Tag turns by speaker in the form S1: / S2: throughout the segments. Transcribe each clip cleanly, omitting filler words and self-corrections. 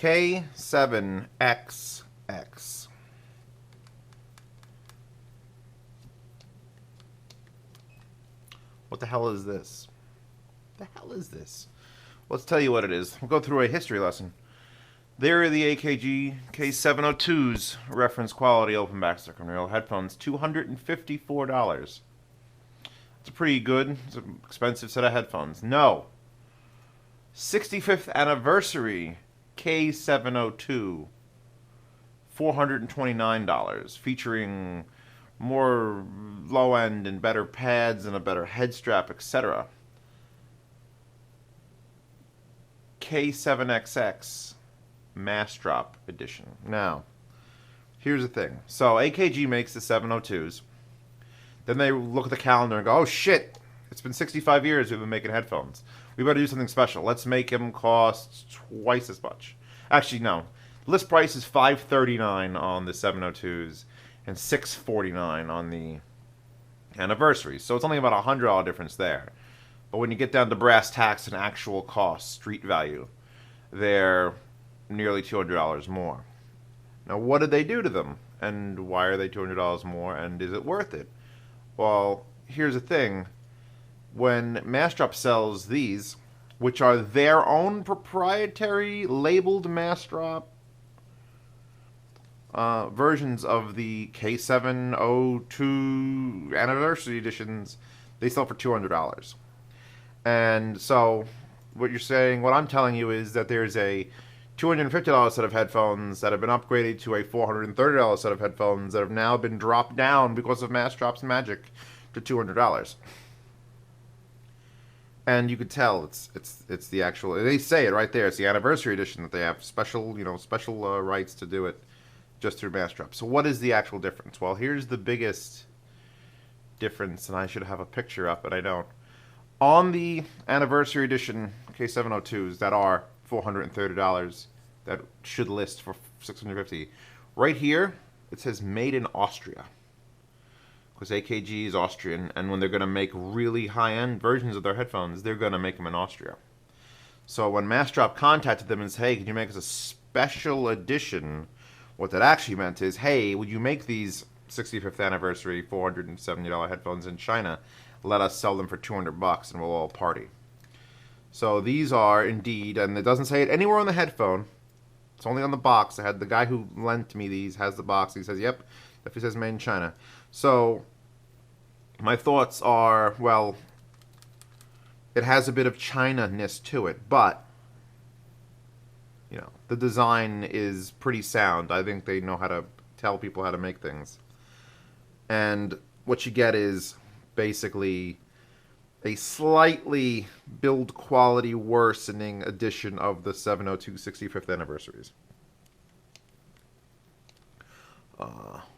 S1: K7XX. What the hell is this? What the hell is this? Let's tell you what it is. We'll go through a history lesson. There are the AKG K702s, reference quality open back circumferential headphones, $254. It's a pretty good, it's an expensive set of headphones. No. 65th anniversary K702, $429, featuring more low end and better pads and a better head strap, etc. K7XX Mass Drop Edition. Now, here's the thing. So AKG makes the 702s. Then they look at the calendar and go, oh shit, it's been 65 years we've been making headphones. We better do something special. Let's make them cost twice as much. Actually, no. List price is $539 on the 702s and $649 on the anniversary. So it's only about a $100 difference there. But when you get down to brass tacks and actual cost, street value, they're nearly $200 more. Now, what did they do to them? And why are they $200 more? And is it worth it? Well, here's the thing. When Massdrop sells these, which are their own proprietary labeled Massdrop versions of the K702 anniversary editions, they sell for $200. And so what you're saying, what I'm telling you is that there's a $250 set of headphones that have been upgraded to a $430 set of headphones that have now been dropped down because of Massdrop's magic to $200. And you could tell it's the actual. They say it right there. It's the anniversary edition that they have special rights to do it just through Massdrop. So what is the actual difference? Well, here's the biggest difference, and I should have a picture up, but I don't. On the anniversary edition K702s that are $430, that should list for $650. Right here, it says made in Austria. Because AKG is Austrian, and when they're going to make really high-end versions of their headphones, they're going to make them in Austria. So when Massdrop contacted them and said, hey, could you make us a special edition? What that actually meant is, hey, would you make these 65th anniversary $470 headphones in China? Let us sell them for $200 and we'll all party. So these are indeed, and it doesn't say it anywhere on the headphone. It's only on the box. I had the guy who lent me these has the box. He says, yep, if it says made in China. So my thoughts are, well, it has a bit of China-ness to it, but you know, the design is pretty sound. I think they know how to tell people how to make things. And what you get is basically a slightly build quality worsening edition of the 702 65th anniversaries.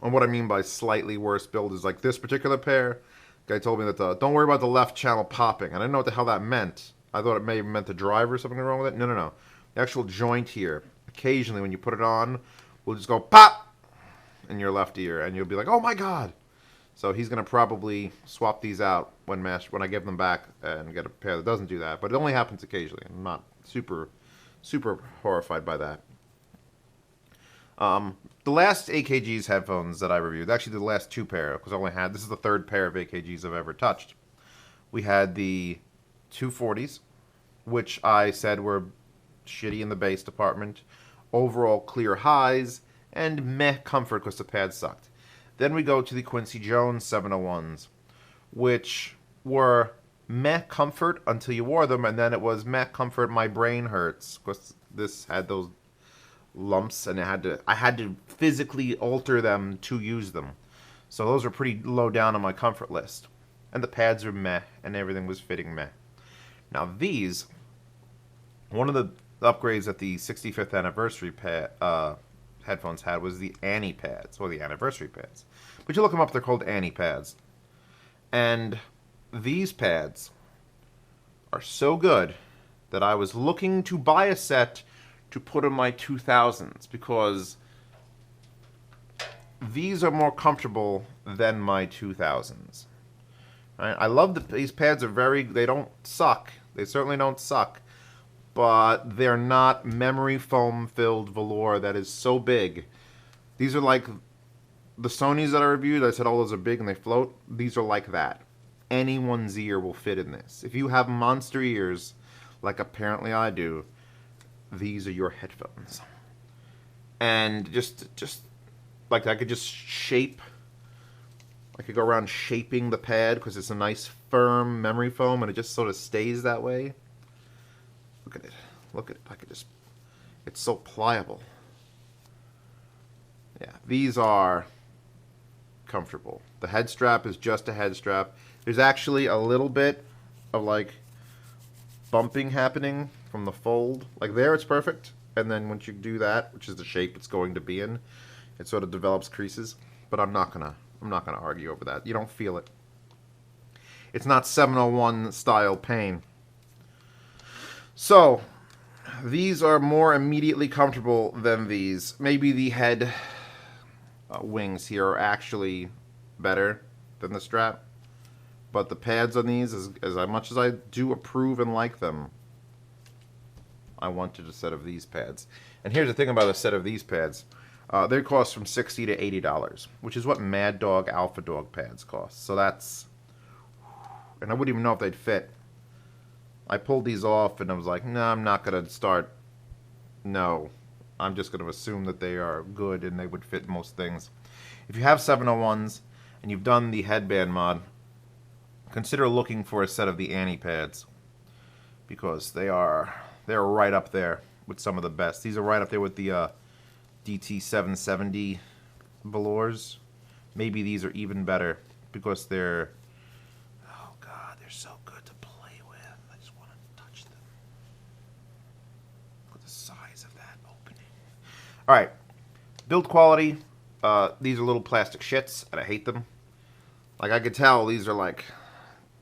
S1: And what I mean by slightly worse build is like this particular pair. Guy told me that don't worry about the left channel popping. I didn't know what the hell that meant. I thought it may have meant the driver or something wrong with it. No, no, no. The actual joint here, occasionally when you put it on, will just go pop in your left ear, and you'll be like, oh my god. So he's going to probably swap these out when I give them back and get a pair that doesn't do that. But it only happens occasionally. I'm not super horrified by that. The last AKG's headphones that I reviewed, actually the last two pair, because I only had, this is the third pair of AKG's I've ever touched. We had the 240s, which I said were shitty in the bass department, overall clear highs, and meh comfort because the pad sucked. Then we go to the Quincy Jones 701s, which were meh comfort until you wore them, and then it was meh comfort, my brain hurts, because this had those lumps, and I had to physically alter them to use them. So those are pretty low down on my comfort list. And the pads are meh, and everything was fitting meh. Now these, one of the upgrades that the 65th anniversary headphones had was the Annie pads, or the anniversary pads. But you look them up, they're called Annie pads. And these pads are so good that I was looking to buy a set to put in my 2000s, because these are more comfortable than my 2000s. Right? I love these pads are they don't suck. They certainly don't suck. but they're not memory foam filled velour that is so big. These are like the Sonys that I reviewed. I said all those are big and they float. These are like that. Anyone's ear will fit in this. If you have monster ears, like apparently I do, these are your headphones. And just like I could just shape. I could go around shaping the pad because it's a nice firm memory foam and it just sort of stays that way. Look at it. Look at it. I could just... It's so pliable. Yeah, these are comfortable. The head strap is just a head strap. There's actually a little bit of like bumping happening from the fold. Like there it's perfect. And then once you do that, which is the shape it's going to be in, it sort of develops creases. But I'm not gonna argue over that. You don't feel it. It's not 701 style pain. So, these are more immediately comfortable than these. Maybe the head wings here are actually better than the strap. But the pads on these, as much as I do approve and like them, I wanted a set of these pads. And here's the thing about a set of these pads. They cost from $60 to $80, which is what Mad Dog Alpha Dog pads cost. So that's... And I wouldn't even know if they'd fit. I pulled these off and I was like, no, I'm not going to start... No. I'm just going to assume that they are good and they would fit most things. If you have 701s and you've done the headband mod, consider looking for a set of the Annie pads. Because they're right up there with some of the best. These are right up there with the DT770 velours. Maybe these are even better because they're... Oh God, they're so good to play with. I just want to touch them. Look at the size of that opening. Alright, build quality. These are little plastic shits, and I hate them. Like, I could tell these are like...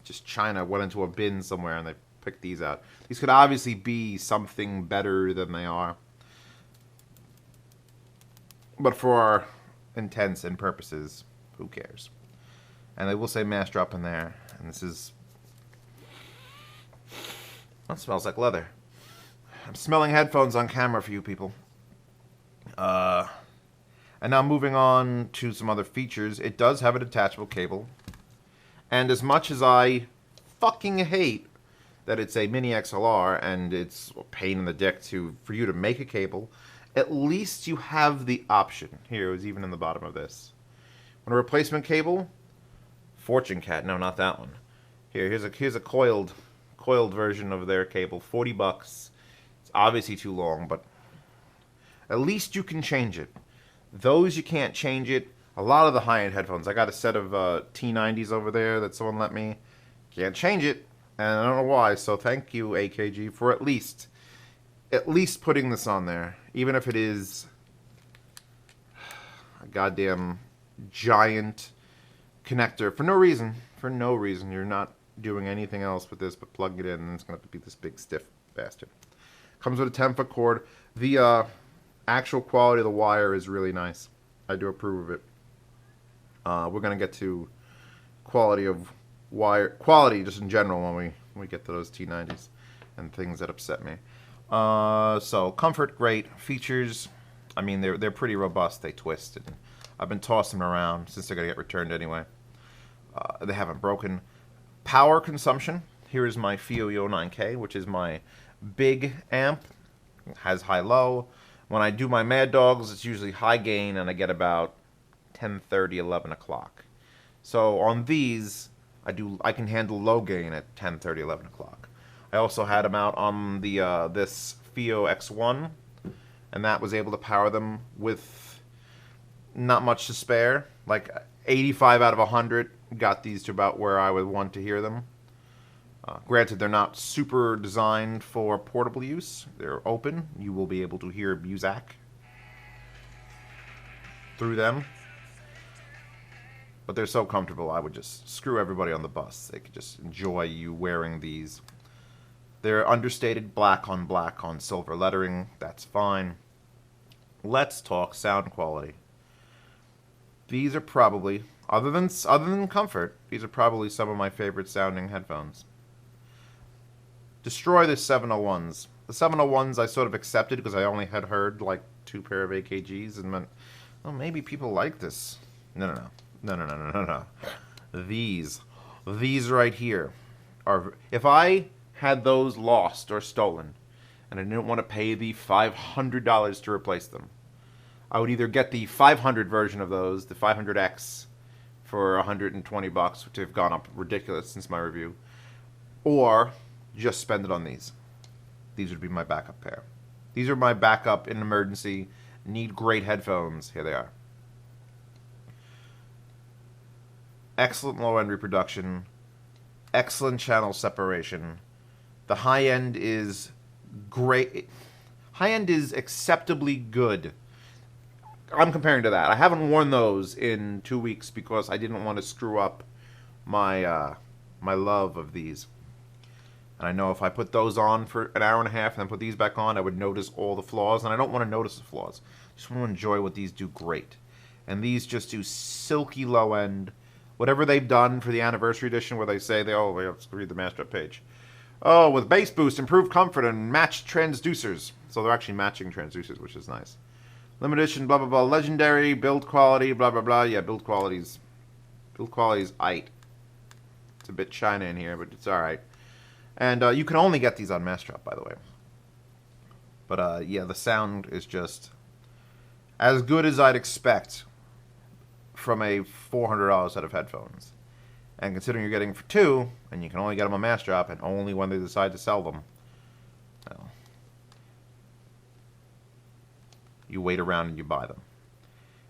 S1: Just China went into a bin somewhere and they picked these out. These could obviously be something better than they are. But for our intents and purposes, who cares? And they will say mass drop in there. And this is... That smells like leather. I'm smelling headphones on camera for you people. And now moving on to some other features. It does have a detachable cable. And as much as I fucking hate that it's a mini XLR and it's a pain in the dick for you to make a cable, at least you have the option. Here, it was even in the bottom of this. Want a replacement cable? Fortune Cat. No, not that one. Here's a coiled version of their cable. $40. It's obviously too long, but at least you can change it. Those you can't change it. A lot of the high-end headphones. I got a set of T90s over there that someone let me. Can't change it, and I don't know why. So thank you, AKG, for at least putting this on there, even if it is a goddamn giant connector for no reason. For no reason. You're not doing anything else with this but plug it in, and it's going to have to be this big stiff bastard. Comes with a 10-foot cord. The actual quality of the wire is really nice. I do approve of it. We're going to get to quality of wire, quality just in general when we get to those T90s and things that upset me. So comfort, great. Features, I mean, they're pretty robust. They twist, and I've been tossing them around since they're going to get returned anyway. They haven't broken. Power consumption. Here is my FIO 9K, which is my big amp. It has high-low. When I do my Mad Dogs, it's usually high gain, and I get about 10:30, 11 o'clock. So on these, I can handle low gain at 10:30, 11 o'clock. I also had them out on the this FIO X1, and that was able to power them with not much to spare. Like 85 out of 100 got these to about where I would want to hear them. Granted, they're not super designed for portable use. They're open. You will be able to hear music through them. But they're so comfortable, I would just screw everybody on the bus. They could just enjoy you wearing these. They're understated black on silver lettering. That's fine. Let's talk sound quality. These are probably, other than comfort, these are probably some of my favorite sounding headphones. Destroy the 701s. The 701s I sort of accepted because I only had heard like 2 pair of AKGs and meant, oh, maybe people like this. No. These right here are, if I had those lost or stolen and I didn't want to pay the $500 to replace them, I would either get the 500 version of those, the 500X, for $120, which have gone up ridiculous since my review, or just spend it on these. These would be my backup pair. These are my backup in an emergency. Need great headphones. Here they are. Excellent low-end reproduction. Excellent channel separation. The high-end is great. High-end is acceptably good. I'm comparing to that. I haven't worn those in 2 weeks because I didn't want to screw up my my love of these. And I know if I put those on for an hour and a half and then put these back on, I would notice all the flaws. And I don't want to notice the flaws. I just want to enjoy what these do great. And these just do silky low end. Whatever they've done for the anniversary edition where they say, let's read the master page. Oh, with bass boost, improved comfort, and matched transducers. So they're actually matching transducers, which is nice. Limited edition, blah, blah, blah. Legendary, build quality, blah, blah, blah. Yeah, build quality's aight. It's a bit China in here, but it's alright. And you can only get these on Massdrop, by the way. But yeah, the sound is just as good as I'd expect from a $400 set of headphones. And considering you're getting for 2, and you can only get them on Massdrop, and only when they decide to sell them, well, you wait around and you buy them.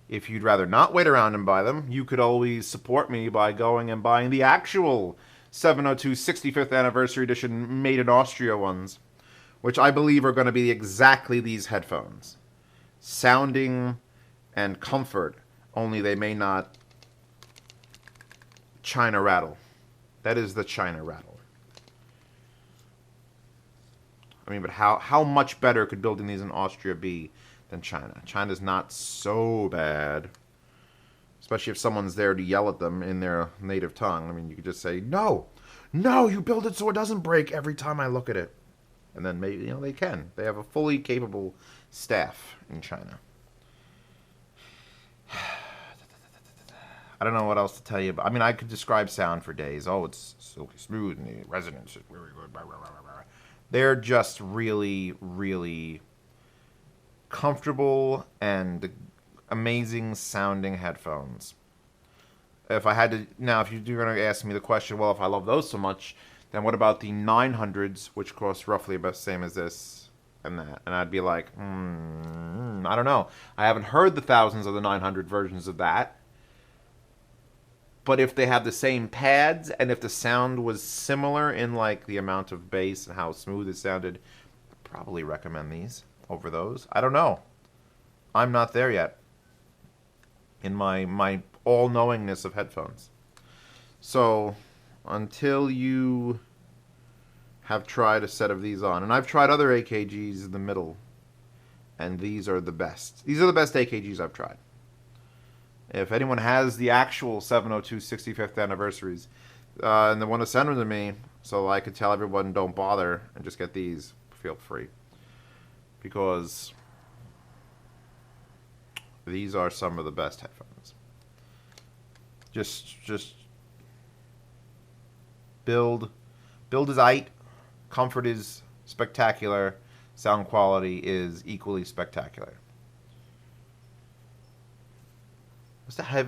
S1: If you'd rather not wait around and buy them, you could always support me by going and buying the actual 702 65th Anniversary Edition made in Austria ones, which I believe are going to be exactly these headphones. Sounding and comfort, only they may not China rattle. That is the China rattle. I mean, but how much better could building these in Austria be than China? China's not so bad. Especially if someone's there to yell at them in their native tongue. I mean, you could just say, no, you build it so it doesn't break every time I look at it. And then maybe, they can. They have a fully capable staff in China. I don't know what else to tell you. But I mean, I could describe sound for days. Oh, it's silky smooth and the resonance is very good. They're just really, really comfortable and amazing sounding headphones. If I had to, now if you're going to ask me the question, well, if I love those so much, then what about the 900s, which cost roughly about the same as this and that? And I'd be like, I don't know. I haven't heard the thousands of the 900 versions of that. But if they have the same pads and if the sound was similar in like the amount of bass and how smooth it sounded, I'd probably recommend these over those. I don't know. I'm not there yet in my all-knowingness of headphones. So until you have tried a set of these on, and I've tried other AKGs in the middle, and these are the best. These are the best AKGs I've tried. If anyone has the actual 702 65th anniversaries and they want to send them to me so I could tell everyone don't bother and just get these, feel free. Because these are some of the best headphones. Just build is aight, comfort is spectacular, sound quality is equally spectacular.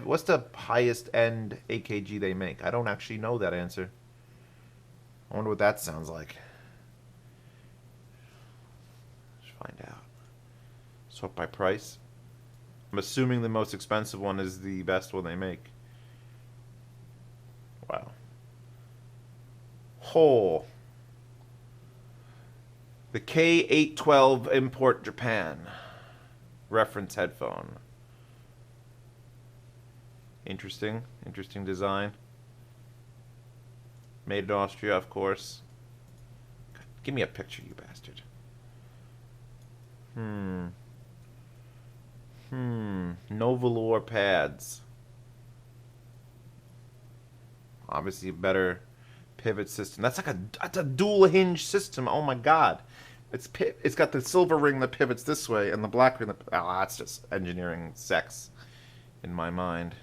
S1: What's the highest end AKG they make? I don't actually know that answer. I wonder what that sounds like. Let's find out. Sort by price. I'm assuming the most expensive one is the best one they make. Wow. Oh. The K812 import Japan. Reference headphone. Interesting design. Made in Austria, of course. God, give me a picture, you bastard. No velour pads. Obviously a better pivot system. That's a dual hinge system. Oh my god. It's got the silver ring that pivots this way and the black ring that... Oh, that's just engineering sex in my mind.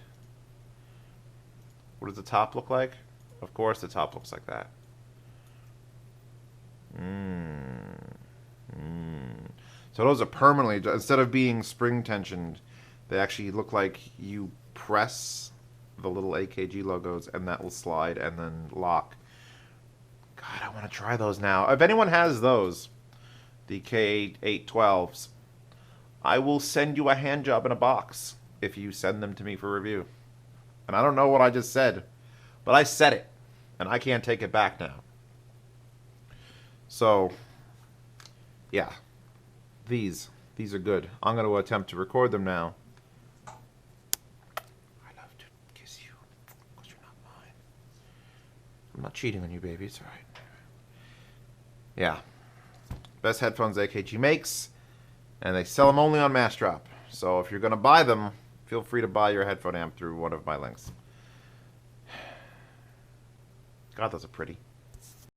S1: What does the top look like? Of course the top looks like that. So those are permanently, instead of being spring tensioned, they actually look like you press the little AKG logos and that will slide and then lock. God, I want to try those now. If anyone has those, the K812s, I will send you a hand job in a box if you send them to me for review. And I don't know what I just said, but I said it, and I can't take it back now. So, yeah, these are good. I'm going to attempt to record them now. I love to kiss you, because you're not mine. I'm not cheating on you, baby. It's all right. Yeah. Best headphones AKG makes, and they sell them only on Massdrop. So if you're going to buy them, feel free to buy your headphone amp through one of my links. God, those are pretty.